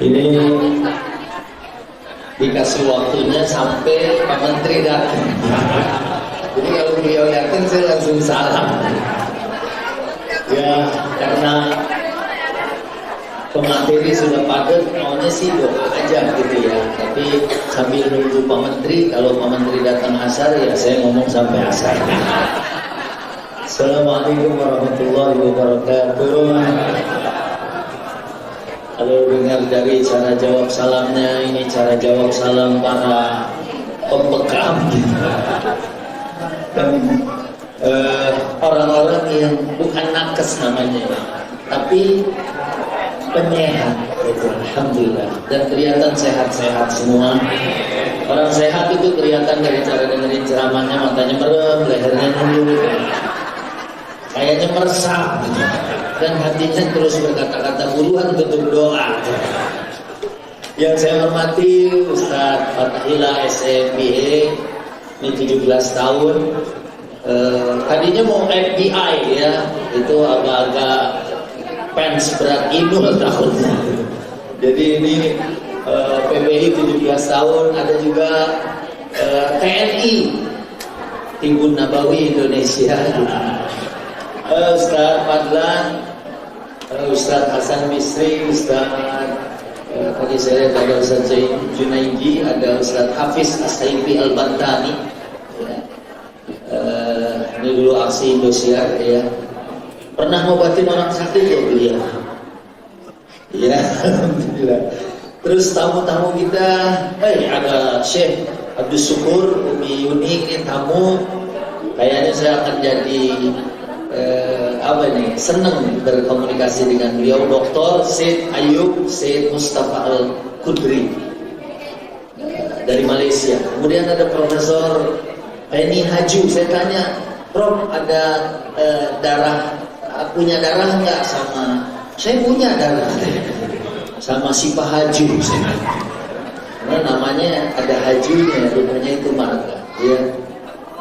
Ini dikasih waktunya sampai Pak Menteri datang. Jadi kalau beliau datang saya langsung salam. Ya karena pemateri sudah padat, maunya sih doa aja gitu ya. Tapi sambil nunggu Pak Menteri, kalau Pak Menteri datang asar ya saya ngomong sampai asar. Assalamualaikum warahmatullahi wabarakatuh. Kalau dengar dari cara jawab salamnya, ini cara jawab salam para pembekam dan orang-orang yang bukan nakes namanya, tapi penyehat, gitu. Alhamdulillah. Dan kelihatan sehat-sehat semua. Orang sehat itu kelihatan dari cara dengerin ceramahnya, matanya merem, lehernya nunduk, kayaknya meresap, gitu. Dan hatinya terus berkata-kata buruan tutup doa. Yang saya hormati Ustadz Fatahillah SMBA, ini 17 tahun. Tadinya mau FBI ya, itu agak-agak pens berat inul tahunnya. Jadi ini PBI 17 tahun, ada juga TNI Tribun Nabawi Indonesia. Ustadz Fadlan, Ustadz Hasan Misri, Ustadz tadi saya lihat ada Ustadz Junaidi, ada Ustadz Hafiz As-Saifi Al-Bantani ya. Ini dulu aksi Indosiar ya. Pernah ngobatin orang sakit ya beliau ya. Alhamdulillah. Terus tamu-tamu kita, ada Syekh Abdul Syukur Umi Yuni, ini tamu. Kayaknya saya akan jadi senang berkomunikasi dengan beliau. Dr. Syed Ayub Syed Mustafa Al-Kudri dari Malaysia. Kemudian ada Profesor Penny Haju. Saya tanya, Prof, ada punya darah nggak sama? Saya punya darah sama si Pak Haju. Karena namanya ada Hajunya, rupanya itu marga. Ya.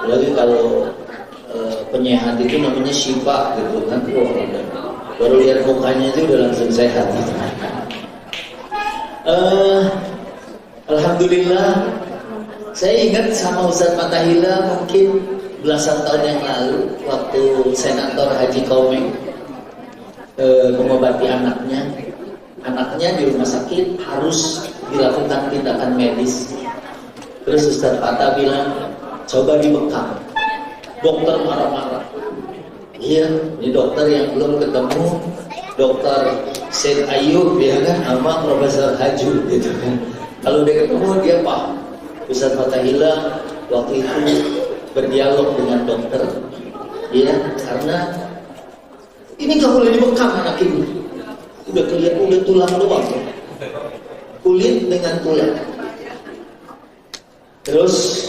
Lagi kalau penyehat itu namanya Syifa gitu kan. Baru lihat mukanya itu udah langsung sehat gitu. Alhamdulillah, saya ingat sama Ustadz Fatahillah mungkin belasan tahun yang lalu waktu Senator Haji Komeng mengobati anaknya di rumah sakit harus dilakukan tindakan medis. Terus Ustadz Fatah bilang coba dibekam. Dokter marah-marah. Iya, ini dokter yang belum ketemu Dokter Syed Ayub ya kan, sama Profesor Haju gitu kan. Kalau dia ketemu dia paham. Ustadz Fatahillah waktu itu berdialog dengan dokter, ya, karena ini nggak boleh dibekam anak ini. Udah kelihatan udah tulang doang, kulit dengan tulang. Terus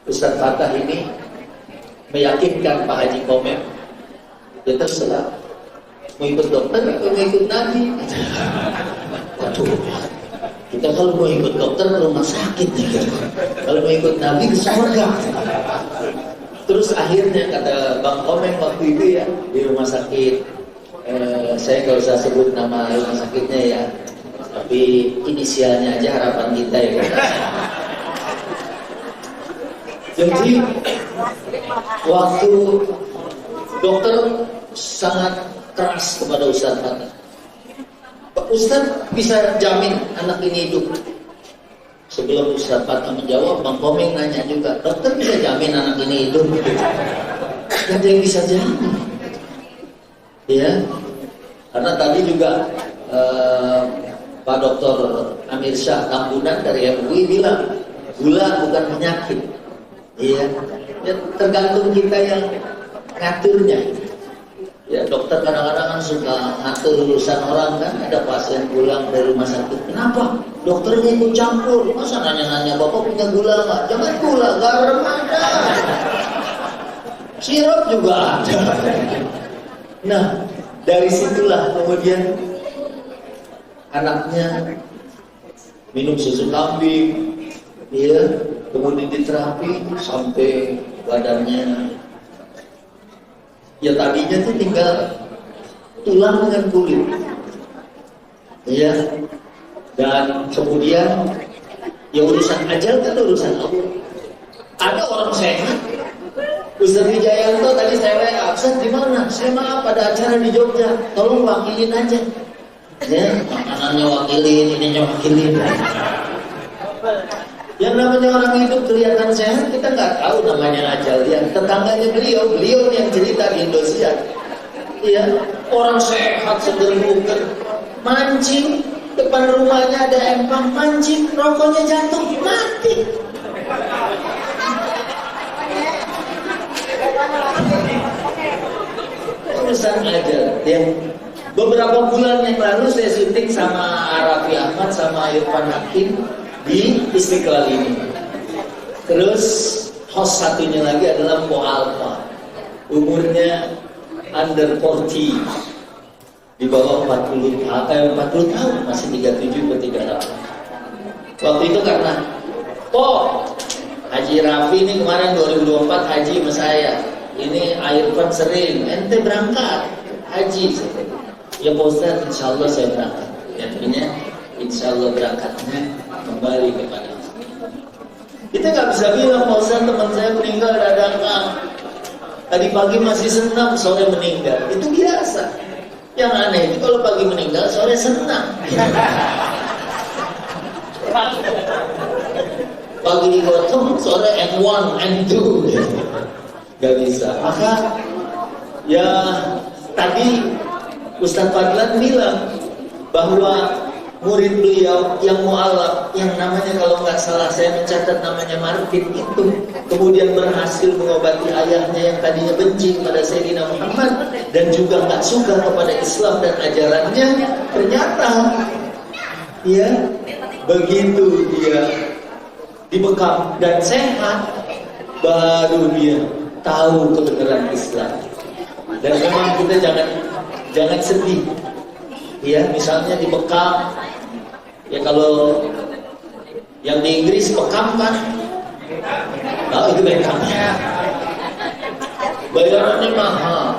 Ustadz Fatah ini meyakinkan Pak Haji Komeng, ya terserah mau ikut dokter atau mau ikut Nabi. Waduh, kita kalau mau ikut dokter ke rumah sakit ya. Kalau mau ikut Nabi ke surga. Terus akhirnya kata Bang Komeng waktu itu ya di rumah sakit, saya nggak usah sebut nama rumah sakitnya ya, tapi inisialnya aja harapan kita ya. Jadi waktu dokter sangat keras kepada Ustadz Fatah. Ustadz bisa jamin anak ini hidup. Sebelum Ustadz Fatah menjawab, Bang Komeng nanya juga, dokter bisa jamin anak ini hidup? Gak ada yang bisa jamin. Ya, karena tadi juga Pak Dr. Amir Syah Tambunan dari MUI bilang, gula bukan penyakit. Iya, ya, tergantung kita yang ngaturnya. Ya, dokter kadang-kadang kan suka ngatur urusan orang kan. Ada pasien pulang dari rumah sakit, kenapa? Dokternya ikut campur. Masa nanya-nanya, Bapak punya gula nggak? Jangan gula, garam ada. Sirup juga ada. Nah, dari situlah kemudian anaknya minum susu kambing, ya. Kemudian diterapi sampai badannya ya tadinya tuh tinggal tulang dengan kulit. Ya, Dan kemudian ya urusan ajal kan urusan Allah. Ada orang sehat, Ustaz Wijayanto tadi saya WA, Ustaz di mana? Saya maaf ada acara di Jogja, tolong wakilin aja. Ya, makanannya wakilin, ininya wakilin. Yang namanya orang hidup kelihatan sehat, kita nggak tahu namanya ajal. Yang tetangganya beliau yang cerita di Indosiar. Iya, orang sehat seger buger, mancing depan rumahnya ada empang, mancing rokoknya jatuh mati. Urusan ajal. Yang beberapa bulan yang lalu saya syuting sama Raffi Ahmad sama Irfan Hakim di Istiqlal ini. Terus host satunya lagi adalah Mo Alfa, umurnya under 40, di bawah 40 tahun, masih 37 atau 38. Waktu itu karena Haji Raffi ini kemarin 2024 haji sama saya, ini Irfan sering ente berangkat haji. Ya Pak Ustaz, insya Allah saya berangkat. Artinya insya Allah berangkatnya kembali kepada Allah. Kita nggak bisa bilang Pak Ustaz teman saya meninggal dadakan, tadi pagi masih senang, sore meninggal. Itu biasa. Yang aneh itu kalau pagi meninggal, sore senang. Pagi digotong, sore N1, N2. Gak bisa. Maka ya tadi Ustaz Fadlan bilang bahwa murid beliau yang mu'alaf, yang namanya kalau nggak salah saya mencatat namanya Martin itu, kemudian berhasil mengobati ayahnya yang tadinya benci pada Sayyidina Muhammad dan juga nggak suka kepada Islam dan ajarannya. Ternyata ya begitu dia dibekam dan sehat, baru dia tahu kebenaran Islam. Dan memang kita jangan sedih. Ya, misalnya dibekam, ya kalau yang di Inggris bekam kan, itu bekam. Bayarannya mahal.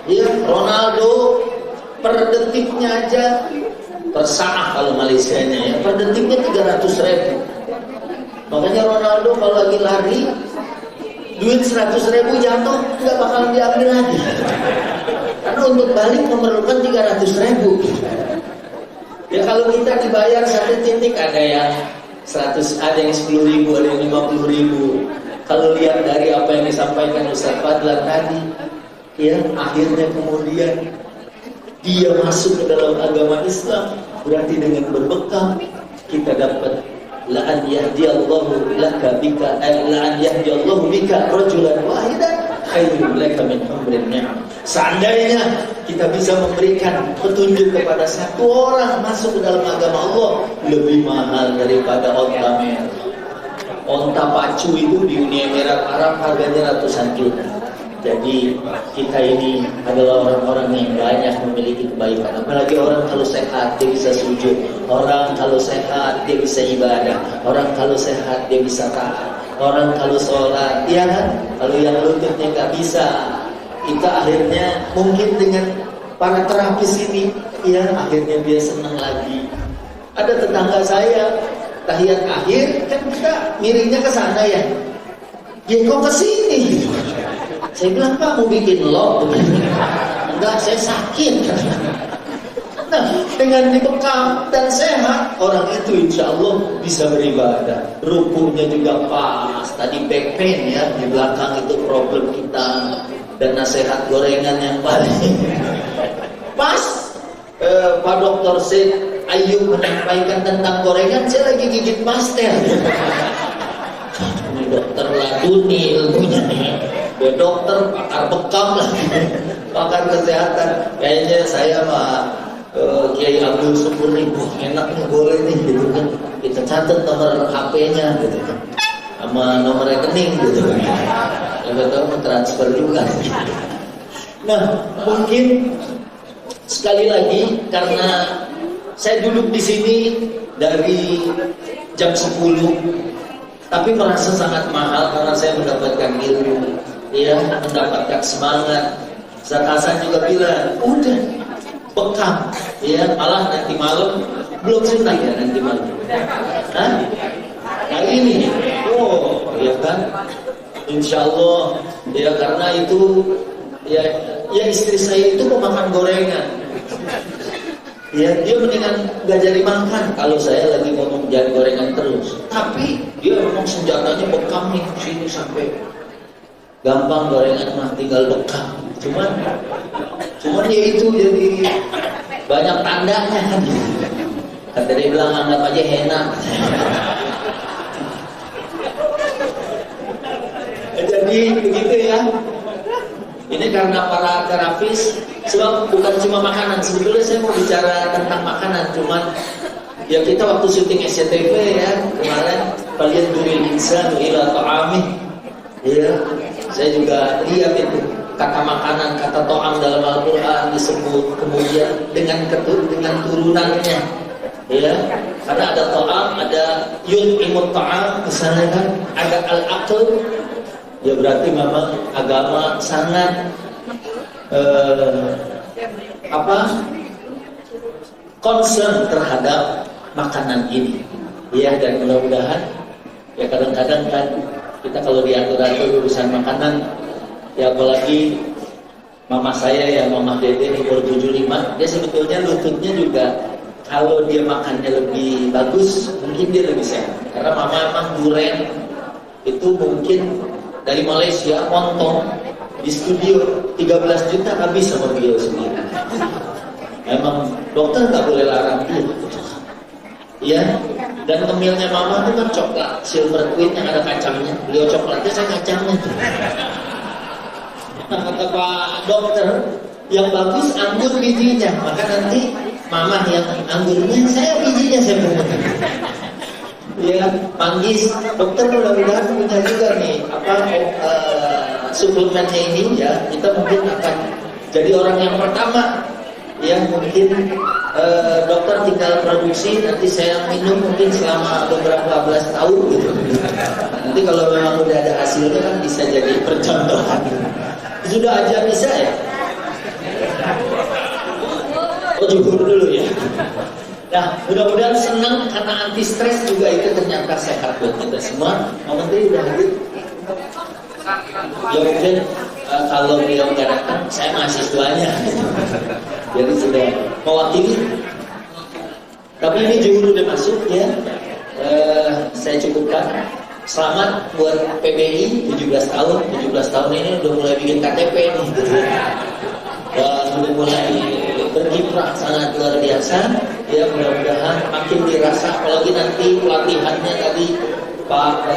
Ya, Ronaldo per detiknya aja, per saat kalau Malaysianya ya, per detiknya 300.000. Makanya Ronaldo kalau lagi lari, duit 100.000 jatuh, nggak bakal diambil lagi. Karena untuk balik memerlukan 300.000. Ya kalau kita dibayar satu titik, ada yang 100, ada yang 10.000, ada yang 50.000. Kalau lihat dari apa yang disampaikan Ustaz Fadlan tadi, ya akhirnya kemudian dia masuk ke dalam agama Islam, berarti dengan berbekam kita dapat la'an yahdiyallahu laka bika la'an yahdiyallahu bika rajulan wahidan khairul laka min humrin ni'am. Seandainya kita bisa memberikan petunjuk kepada satu orang masuk ke dalam agama Allah, lebih mahal daripada onta merah. Onta pacu itu di Uni Emirat Arab harganya ratusan juta. Jadi kita ini adalah orang-orang yang banyak memiliki kebaikan. Apalagi orang kalau sehat dia bisa sujud, orang kalau sehat dia bisa ibadah, orang kalau sehat dia bisa taat, orang kalau sholat, ya kan? Kalau yang lututnya nggak bisa, kita akhirnya mungkin dengan para terapis ini, ya akhirnya dia senang lagi. Ada tetangga saya tahiyat akhir kan kita miringnya ke sana ya, kok ke sini? Saya bilang, Pak mau bikin log? Enggak, saya sakit. Nah, dengan dibekam dan sehat, orang itu insya Allah bisa beribadah. Rukunya juga pas. Tadi back pain ya, di belakang itu problem kita. Dan nasihat gorengan yang paling pas. Pak Dr. Syed Ayub menyampaikan tentang gorengan, saya lagi gigit pastel. Ini dokter laduni ilmunya nih. Ya dokter, pakar bekam lah, pakar kesehatan. Kayaknya saya sama Kiai Abdul Syukur nih, enak nih, boleh nih gitu kan. Kita catat nomor HP-nya gitu kan, sama nomor rekening gitu kan. Yang tahu mau transfer juga. Nah, mungkin sekali lagi karena saya duduk di sini dari jam 10, tapi merasa sangat mahal karena saya mendapatkan ilmu. Ya, mendapatkan semangat. Ustaz Hasan juga bilang, udah bekam, ya malah nanti malam belum sunat ya nanti malam. Hah? Nah ini, oh ya kan, insya Allah ya, karena itu ya istri saya itu pemakan gorengan. Ya dia mendingan gak jadi makan kalau saya lagi ngomong jangan gorengan terus. Tapi dia memang senjatanya bekam nih sini sampai gampang gorengan mah tinggal bekam. Cuman ya itu jadi banyak tandanya kan. Kata dia bilang anggap aja enak. Jadi begitu ya. Ini karena para terapis, sebab bukan cuma makanan. Sebetulnya saya mau bicara tentang makanan, cuman ya kita waktu syuting SCTV ya kemarin, kalian duril insan ila ta'amih. Ya, saya juga lihat itu kata makanan, kata to'am dalam Al-Quran disebut, kemudian dengan turunannya. Ya, karena ada to'am, ada yut'imut ta'am, misalnya kan, ada al-aql. Ya berarti memang agama sangat concern terhadap makanan ini. Ya, dan mudah-mudahan ya kadang-kadang kan kita kalau diatur-atur urusan makanan, ya apalagi mama saya ya, mama Dede umur 75, dia sebetulnya lututnya juga kalau dia makannya lebih bagus mungkin dia lebih sehat. Karena mama emang duren itu mungkin dari Malaysia, montong di studio 13 juta habis sama beliau sendiri. Memang dokter nggak boleh larang dia. Ya, dan ngemilnya mama itu kan coklat silver queen yang ada kacangnya. Beliau coklatnya, saya kacangnya tuh. Nah, kata Pak dokter, yang bagus anggur bijinya, maka nanti mama yang anggurnya, saya bijinya saya pungut. Ya, manggis dokter mudah-mudahan punya juga nih suplemennya ini ya, kita mungkin akan jadi orang yang pertama ya, mungkin dokter tinggal produksi, nanti saya minum mungkin selama beberapa belas tahun gitu. Nanti kalau memang udah ada hasilnya kan bisa jadi percontohan. Sudah aja bisa ya? Oh, jujur dulu ya. Nah, mudah-mudahan senang karena anti stres juga itu ternyata sehat buat kita semua. Mama Menteri udah hadir. Ya mungkin kalau beliau nggak datang, saya mahasiswanya. Jadi sudah mewakili. Tapi ini jujur udah masuk ya. Saya cukupkan. Selamat buat PBI 17 tahun. 17 tahun ini udah mulai bikin KTP nih. Sudah mulai berkiprah sangat luar biasa. Ya, mudah-mudahan makin dirasa, apalagi nanti pelatihannya tadi Pak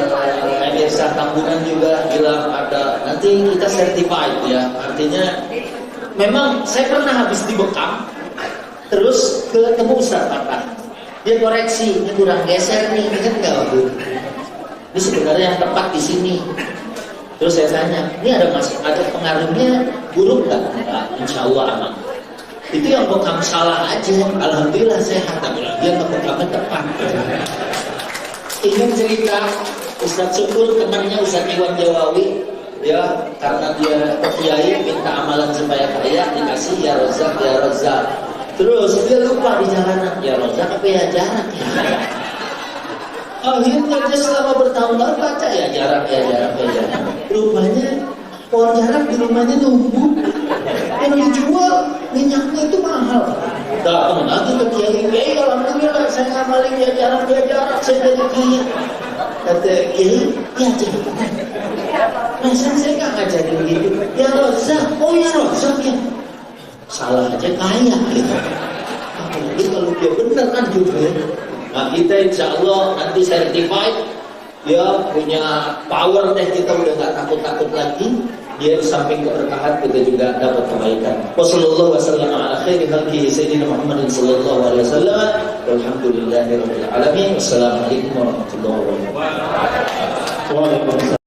Emirsa Tambunan juga bilang ada, nanti kita certified ya. Artinya memang saya pernah habis di bekam, terus ketemu Ustaz Patah, dia koreksi, ini kurang geser nih, ingat nggak waktu ini sebenarnya yang tepat di sini. Terus saya tanya, ini ada pengaruhnya buruk nggak? Enggak, insya Allah aman. Itu yang bekam salah aja, alhamdulillah sehat. Tapi dia bekamnya tepat. Ingin cerita Ustadz Syukur, temannya Ustadz Iwan Jawawi, ya karena dia kiai minta amalan supaya kaya, dikasih ya Rozak, ya Rozak. Terus dia lupa di jalanan, ya Rozak apa ya jarak ya. Akhirnya dia selama bertahun-tahun baca ya jarak, ya jarak, ya jarak. Rupanya pohon jarak di rumahnya tumbuh. Yang dijual minyaknya itu mahal. Datang lagi ke kiai, alhamdulillah saya ngamalin ya jarak, saya jadi kaya. Kata kiai, ya jarak. Masa saya nggak ngajarin begitu? Ya Rozak, oh ya Rozak ya. Salah aja kaya gitu. Apalagi kalau dia benar kan gitu ya. Nah kita insya Allah nanti certified, ya punya power deh, kita udah nggak takut-takut lagi. Dia di samping keberkahan kita juga dapat kebaikan. Wassallallahu wasallam ala khairi khalqihi sayyidina Muhammadin sallallahu alaihi wasallam. Walhamdulillahirabbil alamin. Wassalamualaikum warahmatullahi wabarakatuh.